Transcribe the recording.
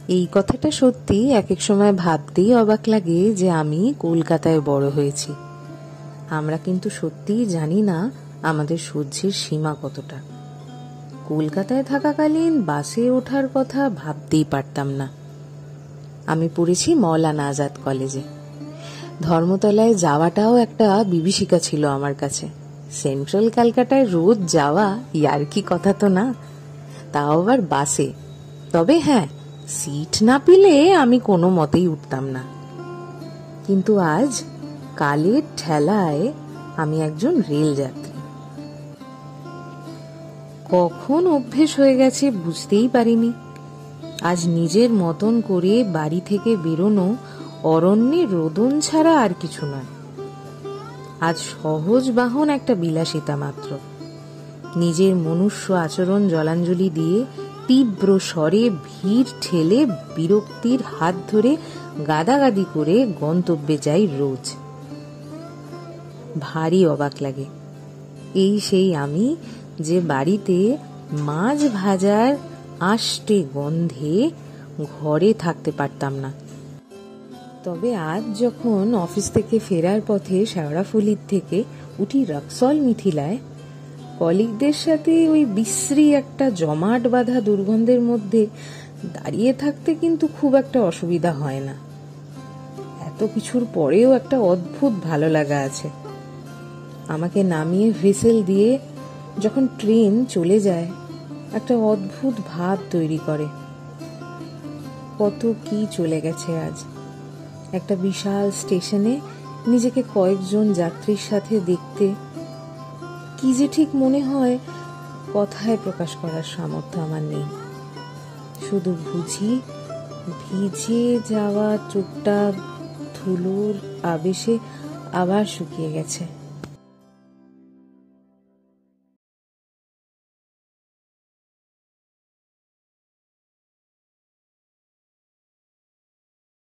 এই কথাটা সত্যি এক এক সময় ভাবতেই অবাক লাগে যে আমি কলকাতায় বড় হয়েছি। আমরা কিন্তু সত্যিই জানি না আমাদের সহ্যের সীমা কতটা। কলকাতায় থাকাকালীন বাসে ওঠার কথা ভাবতেই পারতাম না। আমি পড়েছি মৌলানা আজাদ কলেজে। ধর্মতলায় যাওয়াটাও একটা বিভীষিকা ছিল আমার কাছে। সেন্ট্রাল ক্যালকাটায় রোজ যাওয়া ইয়ার্কি কথা তো না, তাও আবার বাসে। তবে হ্যাঁ, সিট না পেলে আমি কোনো মতেই উঠতাম না। কিন্তু আজ কালের ঠেলায় আমি একজন রেল যাত্রী। কখন অভ্যেস হয়ে গেছে বুঝতেই পারিনি। আজ নিজের মতন করে বাড়ি থেকে বেরোনো অরণ্যে রোদন ছাড়া আর কিছু নয়। আজ সহজ বাহন একটা বিলাসিতা মাত্র। নিজের মনুষ্য আচরণ জলাঞ্জলি দিয়ে তীব্র স্বরে ভিড় ঠেলে বিরক্তির হাত ধরে গাদাগাদি করে গন্তব্যে যাই রোজ। ভারী অবাক লাগে। এই সেই আমি যে বাড়িতে মাছ ভাজার আষ্টে গন্ধে ঘরে থাকতে পারতাম না। তবে আজ যখন অফিস থেকে ফেরার পথে শেওড়াফুলির থেকে উঠি রক্সল মিথিলায়, কলিগদের সাথে ওই বিশ্রী একটা জমাট বাঁধা দুর্গন্ধের মধ্যে দাঁড়িয়ে থাকতে কিন্তু খুব একটা অসুবিধা হয় না। এত কিছুর পরেও একটা অদ্ভুত ভালো লাগা আছে। আমাকে নামিয়ে হুইসেল দিয়ে যখন ট্রেন চলে যায়, একটা অদ্ভুত ভাব তৈরি করে। কত কি চলে গেছে আজ। একটা বিশাল স্টেশনে নিজেকে কয়েকজন যাত্রীর সাথে দেখতে কি যে ঠিক মনে হয়, কথায় প্রকাশ করার সামর্থ্য আমার নেই। শুধু বুঝি ভিজে যাওয়া চোখটা ধুলোর আবেশে আবার শুকিয়ে গেছে।